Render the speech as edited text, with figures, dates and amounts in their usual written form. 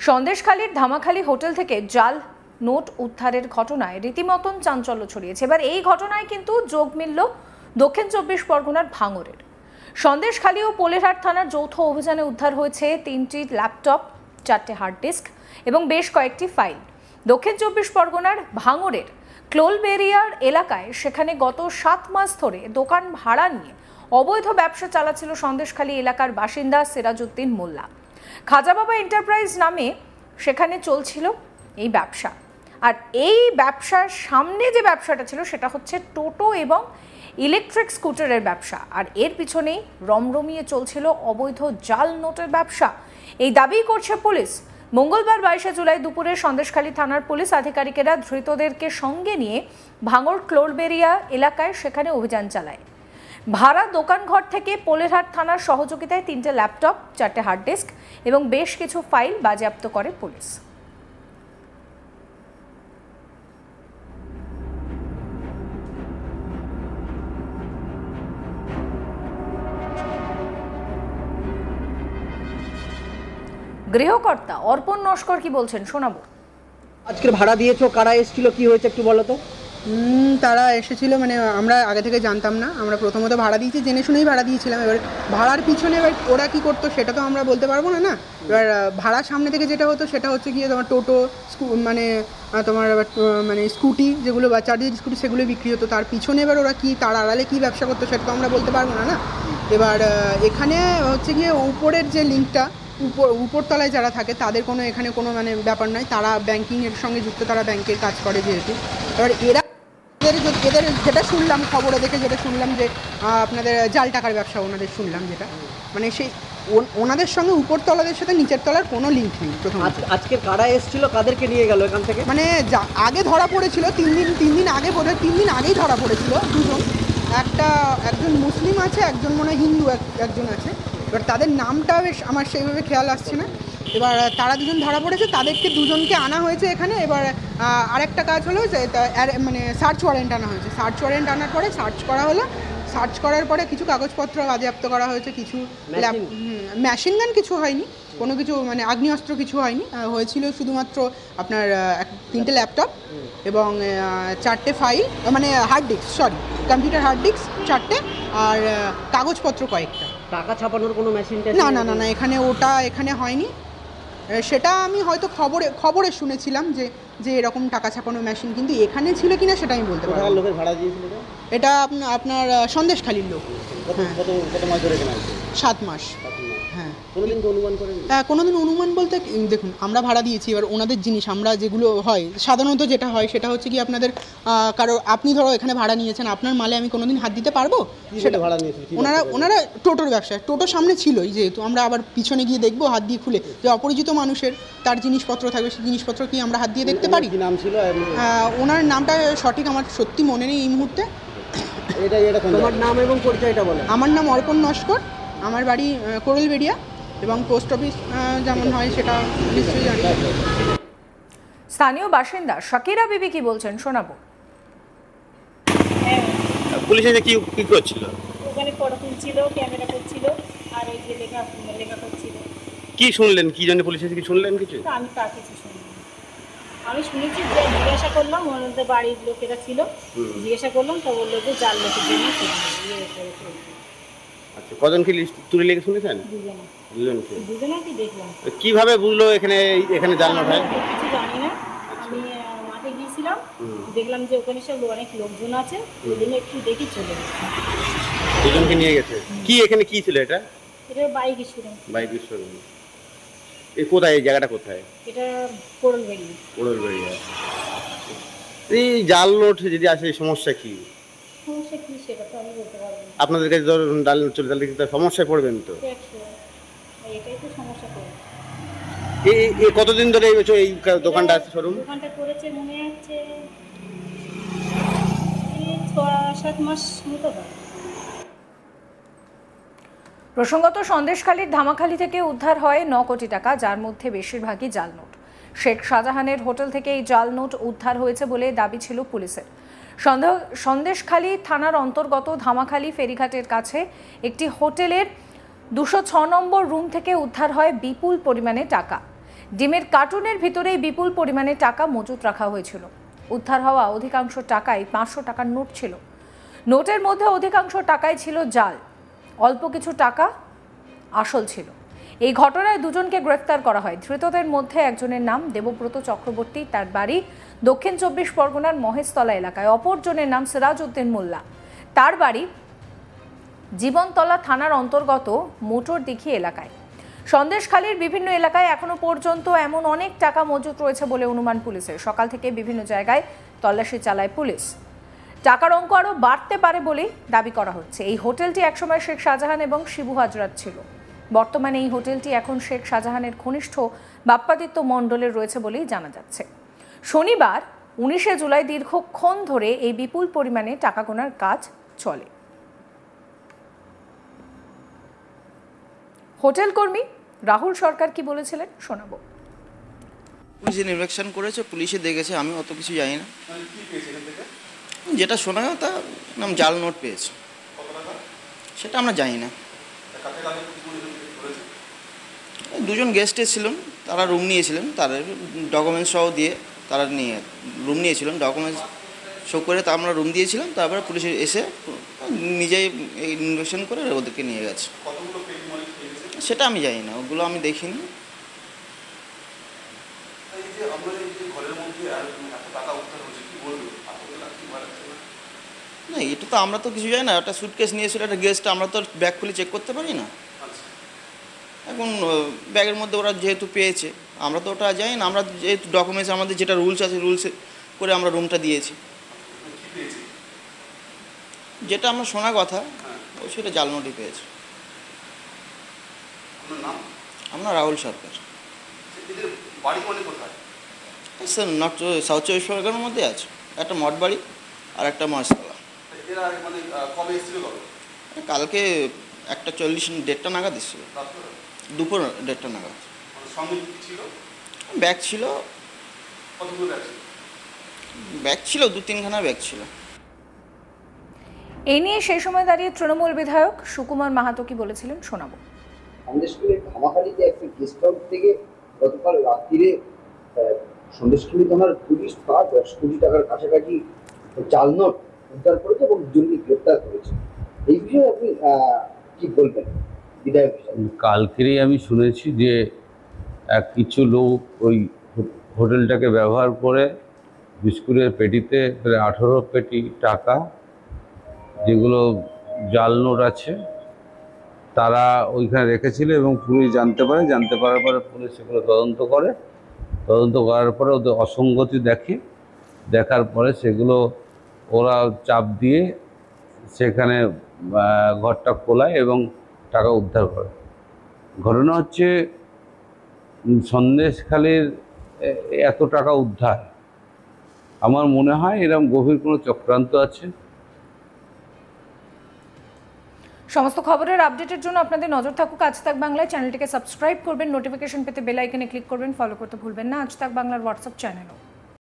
সন্দেশখালীর ধামাখালী হোটেল থেকে জাল নোট উদ্ধারের ঘটনায় রীতিমতন চাঞ্চল্য ছড়িয়েছে। এবার এই ঘটনায় কিন্তু যোগ মিলল দক্ষিণ 24 পরগনার ভাঙড়ের। সন্দেশখালী ও পোলেরহাট থানার যৌথ অভিযানে উদ্ধার হয়েছে 3টি ল্যাপটপ, 4টে হার্ড ডিস্ক এবং বেশ কয়েকটি ফাইল। দক্ষিণ 24 পরগনার ভাঙড়ের ক্লোলবেরিয়ার এলাকায় সেখানে গত 7 মাস ধরে দোকান ভাড়া নিয়ে অবৈধ ব্যবসা চালাচ্ছিল সন্দেশখালী এলাকার বাসিন্দা সিরাজউদ্দিন মোল্লা। খাজাবাবা এন্টারপ্রাইজ নামে সেখানে চলছিল এই ব্যবসা। আর এই ব্যবসার সামনে যে ব্যবসাটা ছিল সেটা হচ্ছে টোটো এবং ইলেকট্রিক স্কুটারের ব্যবসা। আর এর পিছনেই রমরমিয়ে চলছিল অবৈধ জাল নোটের ব্যবসা, এই দাবি করছে পুলিশ। মঙ্গলবার 22 জুলাই দুপুরে সন্দেশখালী থানার পুলিশ আধিকারিকেরা ধৃতদেরকে সঙ্গে নিয়ে ভাঙড় ক্লোলবেরিয়া এলাকায় সেখানে অভিযান চালায়। ভাড়া দোকানঘর থেকে পোলেরহাট থানার সহযোগিতায় 3টে ল্যাপটপ, 4টে হার্ড ডিস্ক এবং বেশ কিছু ফাইল বাজেয়াপ্ত করে পুলিশ। গৃহকর্তা অর্পণ নস্কর কি বলছেন শোনাবো। আজকের ভাড়া দিয়েছো, কারা এসেছিল, কি হয়েছে একটু বলো তো। তারা এসেছিল, মানে আমরা আগে থেকে জানতাম না, আমরা প্রথমত ভাড়া দিয়েছি, জেনে শুনেই ভাড়া দিয়েছিলাম। এবার ভাড়ার পিছনে এবার ওরা কী করতো সেটা তো আমরা বলতে পারবো না। এবার ভাড়ার সামনে থেকে যেটা হতো সেটা হচ্ছে গিয়ে তোমার টোটো, মানে তোমার মানে স্কুটি, যেগুলো বাচ্চাদের স্কুটি, সেগুলো বিক্রি হতো। তার পিছনে এবার ওরা কী, তার আড়ালে কী ব্যবসা করতো সেটা তো আমরা বলতে পারবো না। এবার এখানে হচ্ছে গিয়ে উপরের যে লিঙ্কটা, উপরতলায় যারা থাকে তাদের কোনো এখানে কোনো মানে ব্যাপার নয়, তারা ব্যাংকিংয়ের সঙ্গে যুক্ত, তারা ব্যাংকের কাজ করে যেহেতু। এবার এদের যেটা শুনলাম, খবরে দেখে যেটা শুনলাম যে আপনাদের জাল টাকার ব্যবসা ওনাদের শুনলাম, যেটা মানে সেই ওনাদের সঙ্গে উপরতলাদের সাথে নিচের তলার কোনো লিঙ্ক নেই। প্রথম আজকে কারা এসেছিল, কাদেরকে নিয়ে গেল এখান থেকে? মানে আগে ধরা পড়েছিল 3 দিন আগে, বোধ হয় 3 দিন আগেই ধরা পড়েছিল দুজন। একজন মুসলিম আছে, একজন মনে হয় হিন্দু একজন আছে। এবার তাদের নামটা বেশ আমার সেইভাবে খেয়াল আসছে না। এবার তারা দুজন ধরা পড়েছে, তাদেরকে দুজনকে আনা হয়েছে এখানে। এবার আরেকটা কাজ হলো যে মানে সার্চ ওয়ারেন্ট আনা হয়েছে। সার্চ ওয়ারেন্ট আনার পরে সার্চ করা হলো, সার্চ করার পরে কিছু কাগজপত্র বাজেয়াপ্ত করা হয়েছে, কিছু মেশিন গান কিছু হয়নি, কোনো কিছু মানে আগ্নেয়াস্ত্র কিছু হয়নি। হয়েছিল শুধুমাত্র আপনার 3টে ল্যাপটপ এবং 4টে ফাইল, মানে hard disk, computer hard disk 4টে, আর কাগজপত্র কয়েকটা। টাকা ছাপানোর কোনো মেশিন? না, এখানে হয়নি। সেটা আমি হয়তো খবরে শুনেছিলাম যে এরকম টাকা ছাপানোর মেশিন, কিন্তু এখানে ছিল কিনা সেটা আমি বলতে পারবো না। লোকের ভাড়া দিয়েছিল এটা আপনার সন্দেশখালীর লোক। কত মাস ধরে কেনা হয়েছে? 7 মাস। হ্যাঁ, কোনোদিন অনুমান বলতে দেখুন, আমরা ভাড়া দিয়েছি। এবার ওনাদের জিনিস আমরা যেগুলো হয় সাধারণত যেটা হয় সেটা হচ্ছে কি আপনাদের আপনি ধরো এখানে ভাড়া নিয়েছেন, আপনার মালে আমি কোনোদিন হাত দিতে পারবো? সেটা ভাড়া নিয়েছিল ওনারা টোটোর ব্যবসায়, টোটোর সামনে ছিলই যেহেতু, আমরা আবার পিছনে গিয়ে দেখবো হাত দিয়ে খুলে, যে অপরিচিত মানুষের তার জিনিসপত্র থাকবে, সেই জিনিসপত্র কি আমরা হাত দিয়ে দেখতে পারি? কি নাম ছিল ওনার নামটা সঠিক আমার সত্যি মনে নেই এই মুহূর্তে। তোমার নাম এবং পরিচয়টা বলো। আমার নাম অর্পণ নস্কর, আমার বাড়ি কোরলবেড়িয়া, এবং পোস্ট অফিস যেমন হয় সেটা নিশ্চয়ই জানি। স্থানীয় বাসিন্দা শাকিরা বিবি কি বলছেন শোনাবো। পুলিশ এসে কি করছিল? ওখানে ফটো তুলছিল, ক্যামেরা করছিল, আর ওই যে লেখা করছিল। কি শুনলেন, কি জন্য পুলিশ এসে কি শুনলেন কিছু? আমি তা কিছু শুনিনি। আমি শুনেছি যে জিজ্ঞাসা করলাম, ওনাদের বাড়ির লোকেরা ছিল, জিজ্ঞাসা করলাম, তা বললো যে জাল লোকের জন্য। আচ্ছা, কজন কি তুলে লেগে শুনেছেন? দুজনে কি দেখলাম। কিভাবে বুঝলো এখানে জাল নোট হয়? কিছু জানি না, আমি মাঠে গিয়েছিলাম, দেখলাম যে ওখানে সব অনেক লোকজন আছে, ওই জন্য একটু দেখি চলে গেছে। দুজনকে নিয়ে গেছে। কি এখানে কি ছিল? এটা বাইক স্টুডেন্ট। Bike student. এই কোথায়, এই জায়গাটা কোথায়? এটা কোরলবেড়িয়া। এই জাল নোট যদি আসে সমস্যা কি সেটা তো আমি বলতে পারবো না। আপনাদের কাছে ধরুন জাল নোট চলে, তাহলে কিন্তু সমস্যায় পড়বেন তো। এটাই তো সমস্যা করে। এই কতদিন ধরে এই দোকানটা আছে, শোরুম? দোকানটা করেছে মনে হচ্ছে 6-7 মাস মতো হয়। প্রসঙ্গত সন্দেশখালীর ধামাখালী থেকে উদ্ধার হয় 9 কোটি টাকা, যার মধ্যে বেশিরভাগই জাল নোট। শেখ শাহজাহানের হোটেল থেকে এই জাল নোট উদ্ধার হয়েছে বলে দাবি ছিল পুলিশের। সন্দেশখালী থানার অন্তর্গত ধামাখালী ফেরিঘাটের কাছে একটি হোটেলের 206 নম্বর রুম থেকে উদ্ধার হয় বিপুল পরিমাণে টাকা। ডিমের কার্টুনের ভিতরেই বিপুল পরিমাণে টাকা মজুত রাখা হয়েছিল। উদ্ধার হওয়া অধিকাংশ টাকাই 500 টাকার নোট ছিল। নোটের মধ্যে অধিকাংশ টাকাই ছিল জাল, অল্প কিছু টাকা আসল ছিল। এই ঘটনায় দুজনকে গ্রেফতার করা হয়। ধৃতদের মধ্যে একজনের নাম দেবব্রত চক্রবর্তী, তার বাড়ি দক্ষিণ 24 পরগনার মহেশতলা এলাকায়। অপরজনের নাম সিরাজ উদ্দিন মোল্লা, তার বাড়ি জীবনতলা থানার অন্তর্গত মোটরদিঘি এলাকায়। সন্দেশখালীর বিভিন্ন এলাকায় এখনো পর্যন্ত এমন অনেক টাকা মজুত রয়েছে বলে অনুমান পুলিশের। সকাল থেকে বিভিন্ন জায়গায় তল্লাশি চালায় পুলিশ। টাকার অঙ্ক আরও বাড়তে পারে বলেই দাবি করা হচ্ছে। এই হোটেলটি একসময় শেখ শাহজাহান এবং শিবু হাজরার ছিল। বর্তমানে এই হোটেলটি এখন শেখ শাহজাহানের ঘনিষ্ঠ বাপ্পাদিত্য মণ্ডলের রয়েছে বলেই জানা যাচ্ছে। শনিবার 19শে জুলাই দীর্ঘক্ষণ ধরে এই বিপুল পরিমাণে টাকা গোনার কাজ চলে। হোটেল কর্মী রাহুল সরকার কি বলেছিলেন শোনাবো। পুলিশে নির্বাচন করেছে, পুলিশে দেখেছে, আমি অত কিছু জানি না। যেটা শোনা গেল তা নাম জাল নোট পেয়েছে, সেটা আমরা জানি না। দুজন গেস্ট এসেছিলেন, তারা রুম নিয়েছিলেন, তাদের ডকুমেন্টস সহ দিয়ে তারা নিয়ে রুম নিয়েছিলেন। ডকুমেন্টস শো করে তা আমরা রুম দিয়েছিলাম। তারপরে পুলিশ এসে নিজেই ইনভেস্টিগেশন করে ওদেরকে নিয়ে গেছে। সেটা আমি জানি না, ওগুলো আমি দেখিনি। না, এটা তো আমরা তো কিছু জানি না। একটা সুটকেস নিয়েছিল একটা গেস্ট, আমরা তো ব্যাগ খুলে চেক করতে পারি না। এখন ব্যাগের মধ্যে ওরা যেহেতু পেয়েছে, আমরা তো ওটা জানি না। আমরা যেহেতু ডকুমেন্টস আমাদের যেটা রুলস আছে, রুলসে করে আমরা রুমটা দিয়েছি। যেটা আমরা শোনা কথা, ওই সেটা জাল নোটই পেয়েছে। আমরা রাহুল সরকার। স্যার নর্থ সাউথ 24 পরগনার মধ্যে আছে। একটা মঠ বাড়ি আর একটা মহেশতলা। কালকে 1:40 1:30 নাগাদ এসেছিল, দুপুর 1:30 নাগাদ। ব্যাগ ছিল, ব্যাগ ছিল 2-3খানা ব্যাগ ছিল। এই নিয়ে সেই সময় দাঁড়িয়ে তৃণমূল বিধায়ক সুকুমার মাহাতো কি বলেছিলেন শোনাবো। সন্দেশখালীর ধামাখালিতে একটা গেস্ট হাউস থেকে গতকাল রাত্রিরে সন্দেশখালী থানার পুলিশ 10 কোটি টাকার কাছাকাছি জাল নোট উদ্ধার করেছে এবং দুজনকে গ্রেপ্তার করেছে। এই বিষয়ে আপনি কি বলবেন বিধায়ক হিসাবে? কালকেরই আমি শুনেছি যে কিছু লোক ওই হোটেলটাকে ব্যবহার করে বিস্কুটের পেটিতে প্রায় 18 পেটি টাকা, যেগুলো জাল নোট আছে, তারা ওইখানে রেখেছিল এবং পুলিশ জানতে পারার পরে পুলিশ সেগুলো তদন্ত করার পরে ওদের অসঙ্গতি দেখার পরে সেগুলো ওরা চাপ দিয়ে সেখানে ঘরটা খোলায় এবং টাকা উদ্ধার করে। ঘটনা হচ্ছে সন্দেশখালীর এত টাকা উদ্ধার, আমার মনে হয় এরকম গভীর কোনো চক্রান্ত আছে। সমস্ত খবরের আপডেটের জন্য আপনাদের নজর থাকুক আজ তাক বাংলায়। চ্যানেলটিকে সাবস্ক্রাইব করবেন, নোটিফিকেশন পেতে বেল আইকনে ক্লিক করবেন, ফলো করতে ভুলবেন না আজ তাক বাংলার হোয়াটসঅ্যাপ চ্যানেলও।